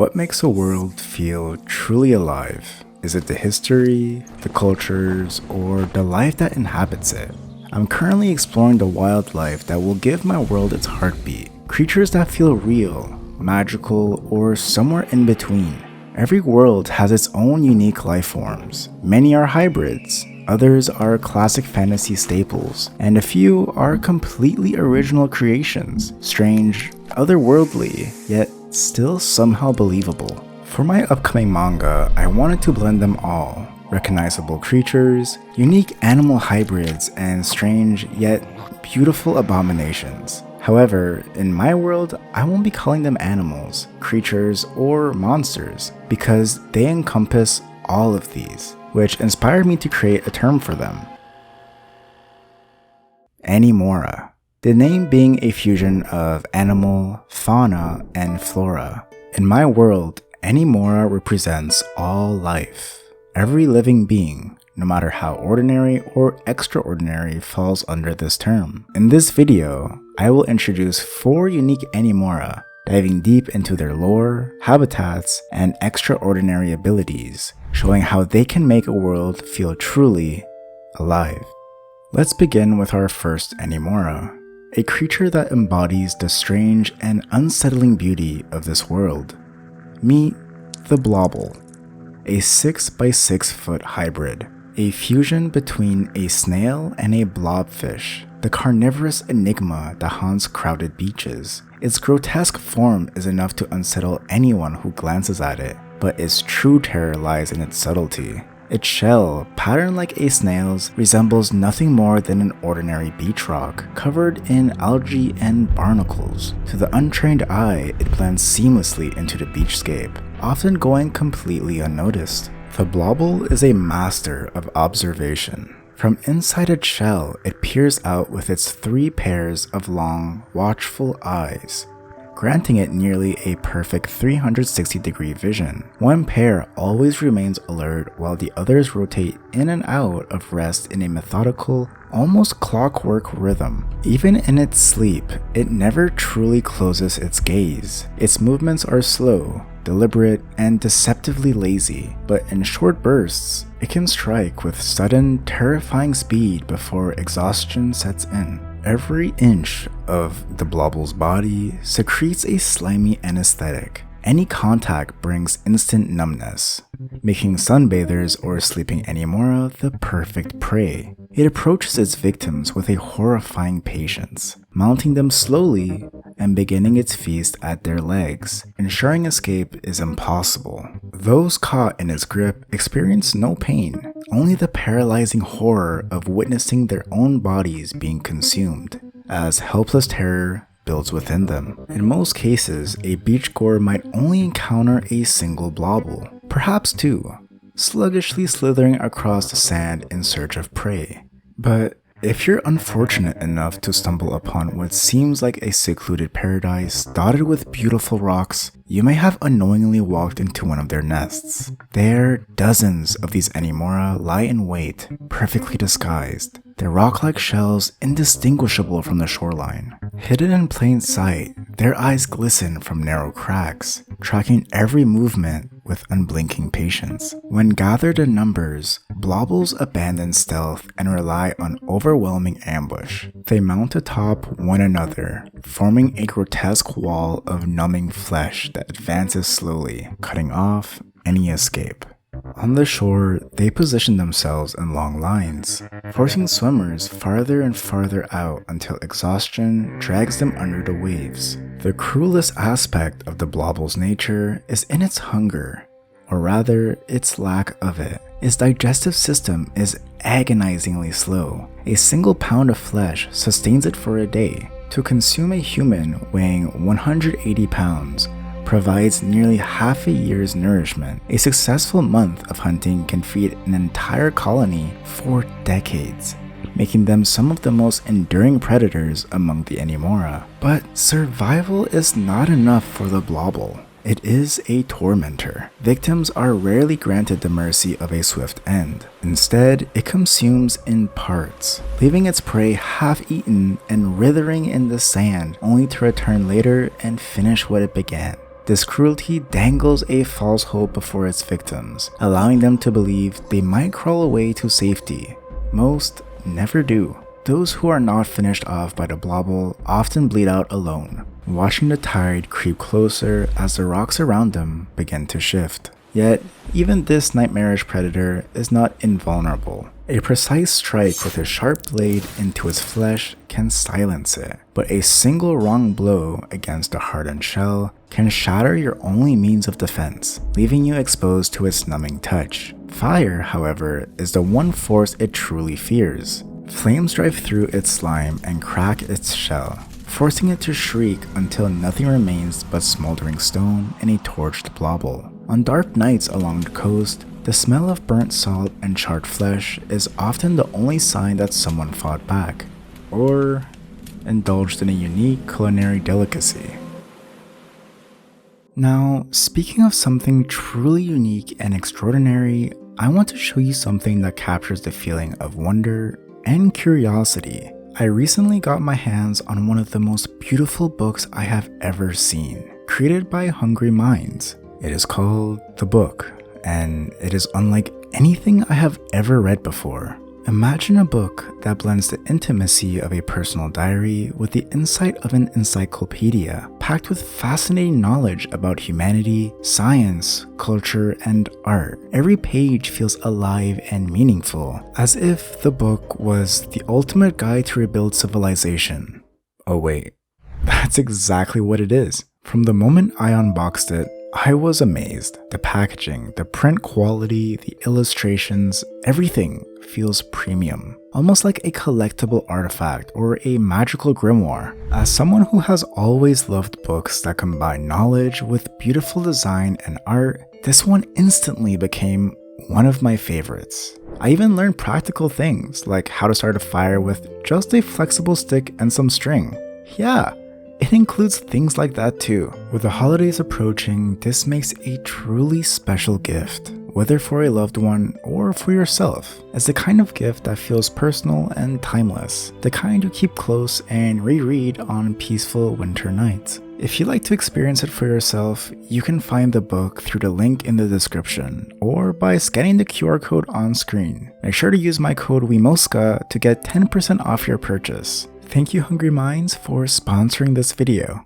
What makes a world feel truly alive? Is it the history, the cultures, or the life that inhabits it? I'm currently exploring the wildlife that will give my world its heartbeat. Creatures that feel real, magical, or somewhere in between. Every world has its own unique life forms. Many are hybrids, others are classic fantasy staples, and a few are completely original creations, strange, otherworldly, yet still somehow believable. For my upcoming manga, I wanted to blend them all. Recognizable creatures, unique animal hybrids, and strange yet beautiful abominations. However, in my world, I won't be calling them animals, creatures, or monsters, because they encompass all of these, which inspired me to create a term for them. Animora. The name being a fusion of animal, fauna, and flora. In my world, Animora represents all life. Every living being, no matter how ordinary or extraordinary, falls under this term. In this video, I will introduce 4 unique Animora, diving deep into their lore, habitats, and extraordinary abilities, showing how they can make a world feel truly alive. Let's begin with our first Animora, a creature that embodies the strange and unsettling beauty of this world. Meet the Blöbble, a 6x6 foot hybrid, a fusion between a snail and a blobfish, the carnivorous enigma that haunts crowded beaches. Its grotesque form is enough to unsettle anyone who glances at it, but its true terror lies in its subtlety. Its shell, patterned like a snail's, resembles nothing more than an ordinary beach rock, covered in algae and barnacles. To the untrained eye, it blends seamlessly into the beachscape, often going completely unnoticed. The Blöbble is a master of observation. From inside its shell, it peers out with its 3 pairs of long, watchful eyes, granting it nearly a perfect 360-degree vision. One pair always remains alert while the others rotate in and out of rest in a methodical, almost clockwork rhythm. Even in its sleep, it never truly closes its gaze. Its movements are slow, deliberate, and deceptively lazy, but in short bursts, it can strike with sudden, terrifying speed before exhaustion sets in. Every inch of the Blöbble's body secretes a slimy anesthetic. Any contact brings instant numbness, making sunbathers or sleeping Animora the perfect prey. It approaches its victims with a horrifying patience, mounting them slowly and beginning its feast at their legs. Ensuring escape is impossible. Those caught in its grip experience no pain, only the paralyzing horror of witnessing their own bodies being consumed, as helpless terror builds within them. In most cases, a beachgoer might only encounter a single Blöbble, perhaps 2, sluggishly slithering across the sand in search of prey. But if you're unfortunate enough to stumble upon what seems like a secluded paradise dotted with beautiful rocks, you may have unknowingly walked into one of their nests. There, dozens of these Animora lie in wait, perfectly disguised, their rock-like shells indistinguishable from the shoreline. Hidden in plain sight, their eyes glisten from narrow cracks, tracking every movement with unblinking patience. When gathered in numbers, Blöbbles abandon stealth and rely on overwhelming ambush. They mount atop one another, forming a grotesque wall of numbing flesh that advances slowly, cutting off any escape. On the shore, they position themselves in long lines, forcing swimmers farther and farther out until exhaustion drags them under the waves. The cruelest aspect of the Blöbble's nature is in its hunger, or rather, its lack of it. Its digestive system is agonizingly slow. A single pound of flesh sustains it for a day. To consume a human weighing 180 pounds, provides nearly half a year's nourishment. A successful month of hunting can feed an entire colony for decades, making them some of the most enduring predators among the Animora. But survival is not enough for the Blöbble. It is a tormentor. Victims are rarely granted the mercy of a swift end. Instead, it consumes in parts, leaving its prey half-eaten and writhing in the sand, only to return later and finish what it began. This cruelty dangles a false hope before its victims, allowing them to believe they might crawl away to safety. Most never do. Those who are not finished off by the Blöbble often bleed out alone, watching the tide creep closer as the rocks around them begin to shift. Yet, even this nightmarish predator is not invulnerable. A precise strike with a sharp blade into its flesh can silence it, but a single wrong blow against a hardened shell can shatter your only means of defense, leaving you exposed to its numbing touch. Fire, however, is the one force it truly fears. Flames drive through its slime and crack its shell, forcing it to shriek until nothing remains but smoldering stone and a torched Blöbble. On dark nights along the coast, the smell of burnt salt and charred flesh is often the only sign that someone fought back, or indulged in a unique culinary delicacy. Now, speaking of something truly unique and extraordinary, I want to show you something that captures the feeling of wonder and curiosity. I recently got my hands on one of the most beautiful books I have ever seen, created by Hungry Minds. It is called The Book, and it is unlike anything I have ever read before. Imagine a book that blends the intimacy of a personal diary with the insight of an encyclopedia, packed with fascinating knowledge about humanity, science, culture, and art. Every page feels alive and meaningful, as if the book was the ultimate guide to rebuild civilization. Oh wait, that's exactly what it is. From the moment I unboxed it, I was amazed. The packaging, the print quality, the illustrations, everything feels premium, almost like a collectible artifact or a magical grimoire. As someone who has always loved books that combine knowledge with beautiful design and art, this one instantly became one of my favorites. I even learned practical things like how to start a fire with just a flexible stick and some string. Yeah, it includes things like that too. With the holidays approaching, this makes a truly special gift, whether for a loved one or for yourself. It's the kind of gift that feels personal and timeless, the kind you keep close and reread on peaceful winter nights. If you'd like to experience it for yourself, you can find the book through the link in the description or by scanning the QR code on screen. Make sure to use my code Wimosuka to get 10% off your purchase. Thank you Hungry Minds for sponsoring this video.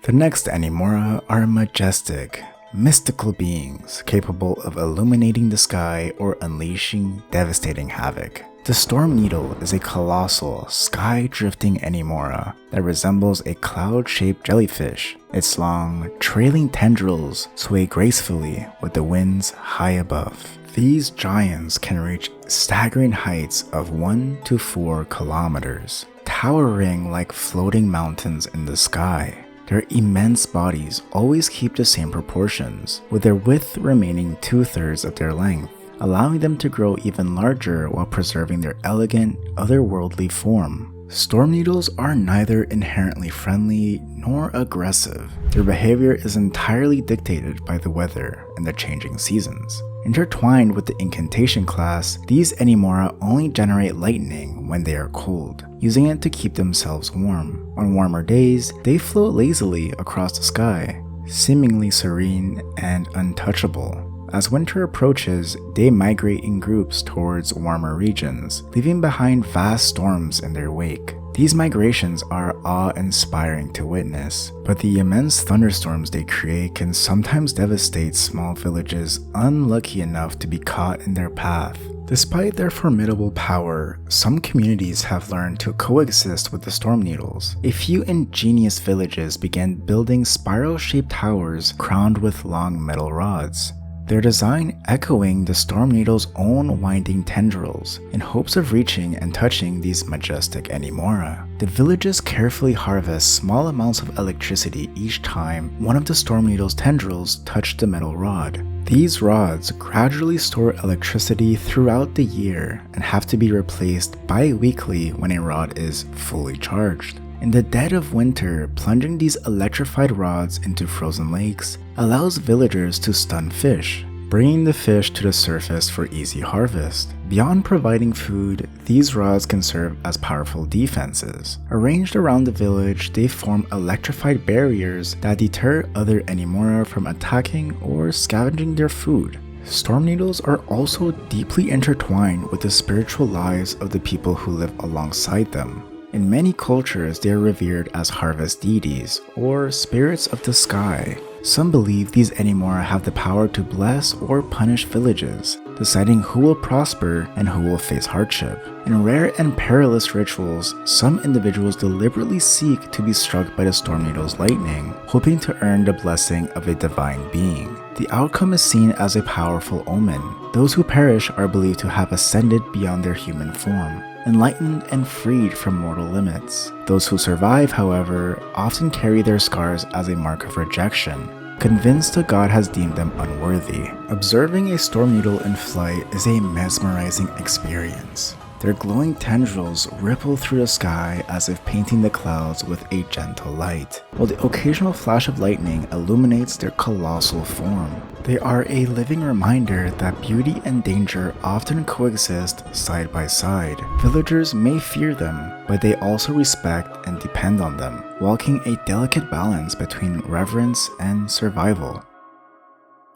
The next Animora are majestic, mystical beings capable of illuminating the sky or unleashing devastating havoc. The Stormneedle is a colossal, sky-drifting Animora that resembles a cloud-shaped jellyfish. Its long, trailing tendrils sway gracefully with the winds high above. These giants can reach staggering heights of 1 to 4 kilometers, towering like floating mountains in the sky. Their immense bodies always keep the same proportions, with their width remaining 2/3 of their length, allowing them to grow even larger while preserving their elegant, otherworldly form. Stormneedles are neither inherently friendly nor aggressive. Their behavior is entirely dictated by the weather and the changing seasons. Intertwined with the incantation class, these Animora only generate lightning when they are cold, using it to keep themselves warm. On warmer days, they float lazily across the sky, seemingly serene and untouchable. As winter approaches, they migrate in groups towards warmer regions, leaving behind vast storms in their wake. These migrations are awe-inspiring to witness, but the immense thunderstorms they create can sometimes devastate small villages unlucky enough to be caught in their path. Despite their formidable power, some communities have learned to coexist with the Stormneedles. A few ingenious villages began building spiral-shaped towers crowned with long metal rods, their design echoing the Stormneedle's own winding tendrils, in hopes of reaching and touching these majestic Animora. The villages carefully harvest small amounts of electricity each time one of the Stormneedle's tendrils touch the metal rod. These rods gradually store electricity throughout the year and have to be replaced bi-weekly when a rod is fully charged. In the dead of winter, plunging these electrified rods into frozen lakes allows villagers to stun fish, bringing the fish to the surface for easy harvest. Beyond providing food, these rods can serve as powerful defenses. Arranged around the village, they form electrified barriers that deter other Animora from attacking or scavenging their food. Stormneedles are also deeply intertwined with the spiritual lives of the people who live alongside them. In many cultures, they are revered as harvest deities, or spirits of the sky. Some believe these Animora have the power to bless or punish villages, deciding who will prosper and who will face hardship. In rare and perilous rituals, some individuals deliberately seek to be struck by the Stormneedle's lightning, hoping to earn the blessing of a divine being. The outcome is seen as a powerful omen. Those who perish are believed to have ascended beyond their human form, enlightened and freed from mortal limits. Those who survive, however, often carry their scars as a mark of rejection, convinced the god has deemed them unworthy. Observing a Stormneedle in flight is a mesmerizing experience. Their glowing tendrils ripple through the sky as if painting the clouds with a gentle light, while the occasional flash of lightning illuminates their colossal form. They are a living reminder that beauty and danger often coexist side by side. Villagers may fear them, but they also respect and depend on them, walking a delicate balance between reverence and survival.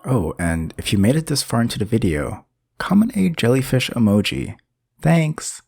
Oh, and if you made it this far into the video, comment a jellyfish emoji. Thanks!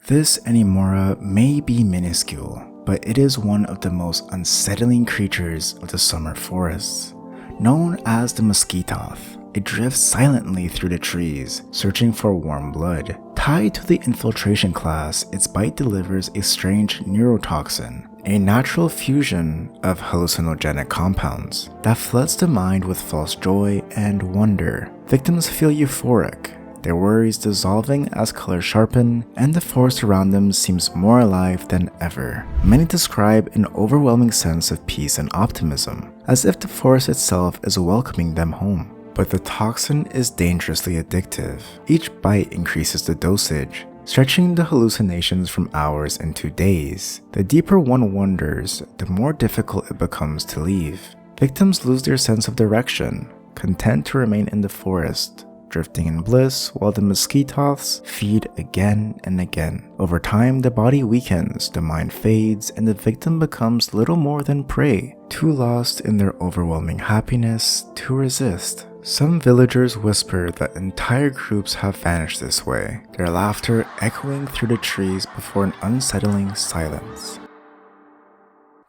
This Animora may be minuscule, but it is one of the most unsettling creatures of the summer forests. Known as the Mosquitoth, it drifts silently through the trees, searching for warm blood. Tied to the infiltration class, its bite delivers a strange neurotoxin, a natural fusion of hallucinogenic compounds that floods the mind with false joy and wonder. Victims feel euphoric, their worries dissolving as colors sharpen, and the forest around them seems more alive than ever. Many describe an overwhelming sense of peace and optimism, as if the forest itself is welcoming them home. But the toxin is dangerously addictive. Each bite increases the dosage, stretching the hallucinations from hours into days. The deeper one wanders, the more difficult it becomes to leave. Victims lose their sense of direction, content to remain in the forest, drifting in bliss while the Mosquitoths feed again and again. Over time, the body weakens, the mind fades, and the victim becomes little more than prey, too lost in their overwhelming happiness to resist. Some villagers whisper that entire groups have vanished this way, their laughter echoing through the trees before an unsettling silence.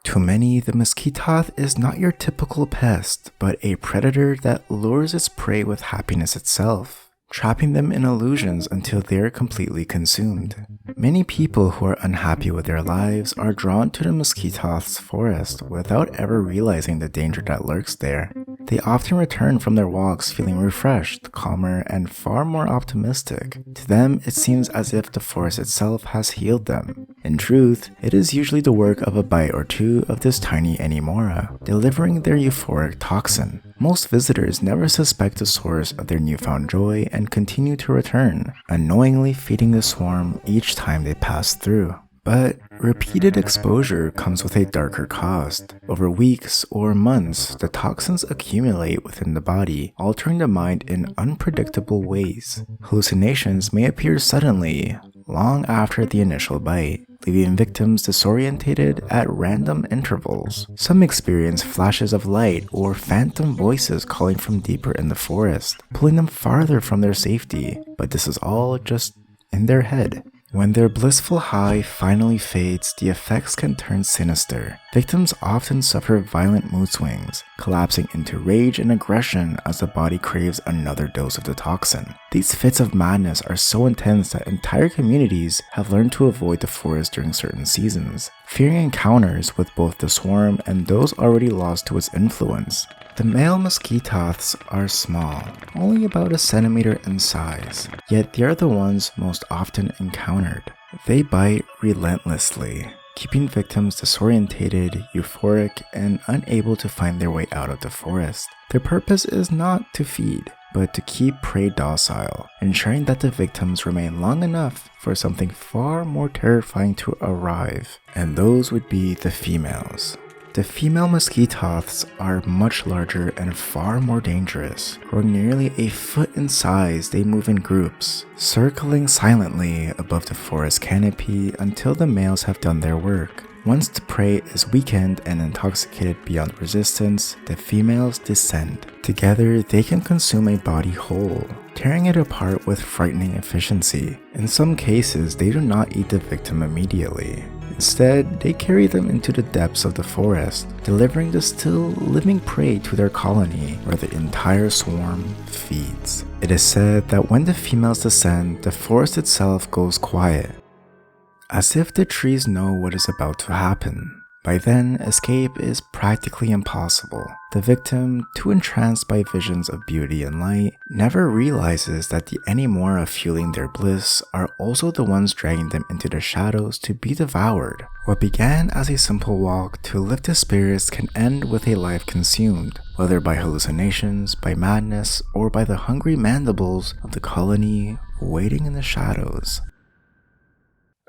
To many, the Mosquitoth is not your typical pest, but a predator that lures its prey with happiness itself, trapping them in illusions until they are completely consumed. Many people who are unhappy with their lives are drawn to the Mosquitoth's forest without ever realizing the danger that lurks there. They often return from their walks feeling refreshed, calmer, and far more optimistic. To them, it seems as if the forest itself has healed them. In truth, it is usually the work of a bite or two of this tiny Animora, delivering their euphoric toxin. Most visitors never suspect the source of their newfound joy and continue to return, unknowingly feeding the swarm each time they pass through. But repeated exposure comes with a darker cost. Over weeks or months, the toxins accumulate within the body, altering the mind in unpredictable ways. Hallucinations may appear suddenly, long after the initial bite, leaving victims disorientated at random intervals. Some experience flashes of light or phantom voices calling from deeper in the forest, pulling them farther from their safety, but this is all just in their head. When their blissful high finally fades, the effects can turn sinister. Victims often suffer violent mood swings, collapsing into rage and aggression as the body craves another dose of the toxin. These fits of madness are so intense that entire communities have learned to avoid the forest during certain seasons, fearing encounters with both the swarm and those already lost to its influence. The male Mosquitoths are small, only about a centimeter in size, yet they are the ones most often encountered. They bite relentlessly, keeping victims disorientated, euphoric, and unable to find their way out of the forest. Their purpose is not to feed, but to keep prey docile, ensuring that the victims remain long enough for something far more terrifying to arrive, and those would be the females. The female Mosquitoths are much larger and far more dangerous. Growing nearly a foot in size, they move in groups, circling silently above the forest canopy until the males have done their work. Once the prey is weakened and intoxicated beyond resistance, the females descend. Together, they can consume a body whole, tearing it apart with frightening efficiency. In some cases, they do not eat the victim immediately. Instead, they carry them into the depths of the forest, delivering the still living prey to their colony, where the entire swarm feeds. It is said that when the females descend, the forest itself goes quiet, as if the trees know what is about to happen. By then, escape is practically impossible. The victim, too entranced by visions of beauty and light, never realizes that the Animora fueling their bliss are also the ones dragging them into the shadows to be devoured. What began as a simple walk to lift the spirits can end with a life consumed, whether by hallucinations, by madness, or by the hungry mandibles of the colony waiting in the shadows.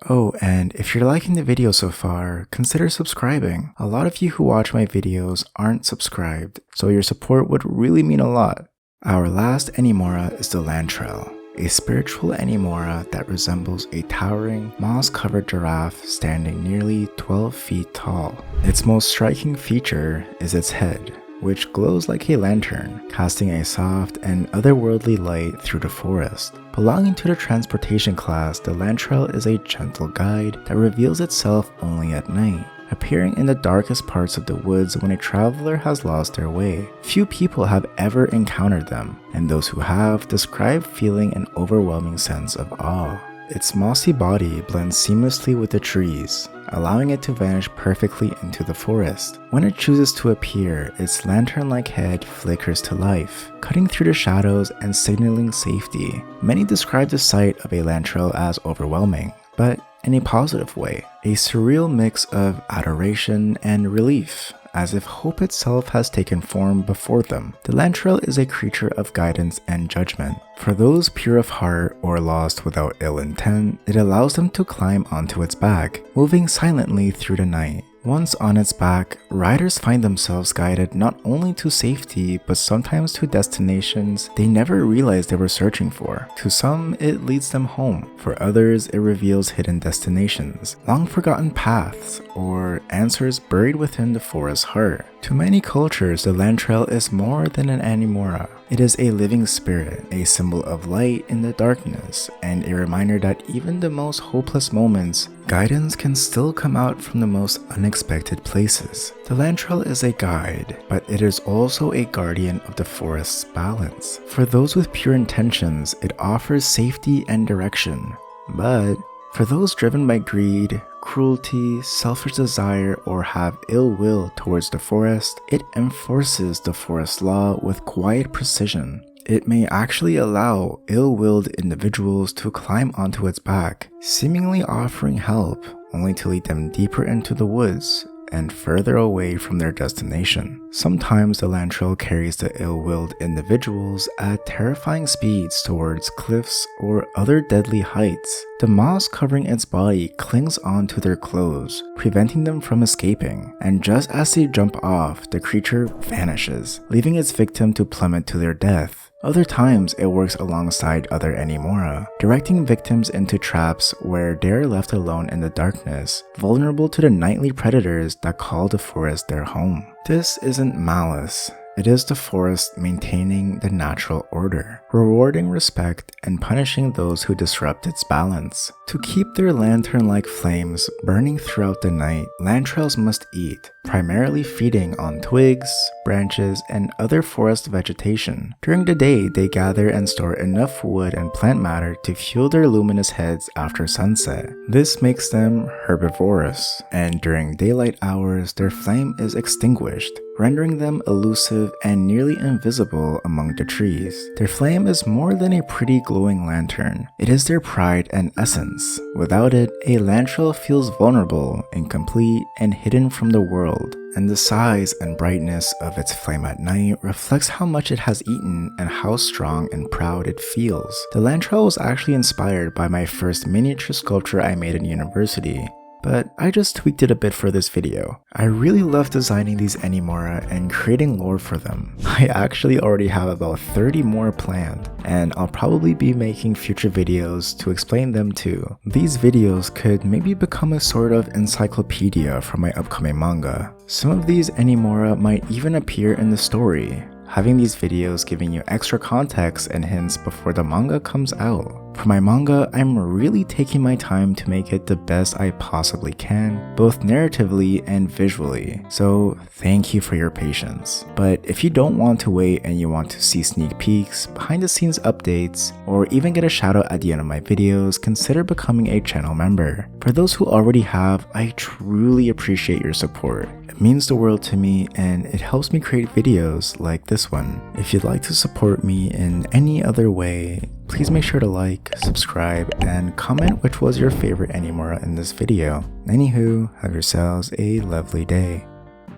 Oh, and if you're liking the video so far, consider subscribing. A lot of you who watch my videos aren't subscribed, so your support would really mean a lot. Our last Animora is the Lantrelle, a spiritual Animora that resembles a towering, moss-covered giraffe standing nearly 12 feet tall. Its most striking feature is its head, which glows like a lantern, casting a soft and otherworldly light through the forest. Belonging to the transportation class, the Lantrelle is a gentle guide that reveals itself only at night, appearing in the darkest parts of the woods when a traveler has lost their way. Few people have ever encountered them, and those who have describe feeling an overwhelming sense of awe. Its mossy body blends seamlessly with the trees, allowing it to vanish perfectly into the forest. When it chooses to appear, its lantern-like head flickers to life, cutting through the shadows and signaling safety. Many describe the sight of a Lantrelle as overwhelming, but in a positive way, a surreal mix of adoration and relief, as if hope itself has taken form before them. The Lantrelle is a creature of guidance and judgment. For those pure of heart or lost without ill intent, it allows them to climb onto its back, moving silently through the night. Once on its back, riders find themselves guided not only to safety, but sometimes to destinations they never realized they were searching for. To some, it leads them home. For others, it reveals hidden destinations, long-forgotten paths, or answers buried within the forest's heart. To many cultures, the Lantrelle is more than an Animora. It is a living spirit, a symbol of light in the darkness, and a reminder that even the most hopeless moments, guidance can still come out from the most unexpected places. The Lantrelle is a guide, but it is also a guardian of the forest's balance. For those with pure intentions, it offers safety and direction. But for those driven by greed, cruelty, selfish desire, or have ill will towards the forest, it enforces the forest law with quiet precision. It may actually allow ill-willed individuals to climb onto its back, seemingly offering help, only to lead them deeper into the woods and further away from their destination. Sometimes the Lantrelle carries the ill-willed individuals at terrifying speeds towards cliffs or other deadly heights. The moss covering its body clings onto their clothes, preventing them from escaping, and just as they jump off, the creature vanishes, leaving its victim to plummet to their death. Other times, it works alongside other Animora, directing victims into traps where they are left alone in the darkness, vulnerable to the nightly predators that call the forest their home. This isn't malice. It is the forest maintaining the natural order, rewarding respect and punishing those who disrupt its balance. To keep their lantern-like flames burning throughout the night, Lantrelles must eat, primarily feeding on twigs, branches, and other forest vegetation. During the day, they gather and store enough wood and plant matter to fuel their luminous heads after sunset. This makes them herbivorous, and during daylight hours, their flame is extinguished, rendering them elusive and nearly invisible among the trees. Their flame is more than a pretty glowing lantern. It is their pride and essence. Without it, a Lantrelle feels vulnerable, incomplete, and hidden from the world. And the size and brightness of its flame at night reflects how much it has eaten and how strong and proud it feels. The Lantrelle was actually inspired by my first miniature sculpture I made in university. but I just tweaked it a bit for this video. I really love designing these Animora and creating lore for them. I actually already have about 30 more planned, and I'll probably be making future videos to explain them too. These videos could maybe become a sort of encyclopedia for my upcoming manga. Some of these Animora might even appear in the story, having these videos giving you extra context and hints before the manga comes out. For my manga, I'm really taking my time to make it the best I possibly can, both narratively and visually, so thank you for your patience. But if you don't want to wait and you want to see sneak peeks, behind the scenes updates, or even get a shout out at the end of my videos, consider becoming a channel member. For those who already have, I truly appreciate your support. It means the world to me and it helps me create videos like this one. If you'd like to support me in any other way, please make sure to like, subscribe, and comment which was your favorite Animora in this video. Anywho, have yourselves a lovely day.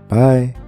Bye!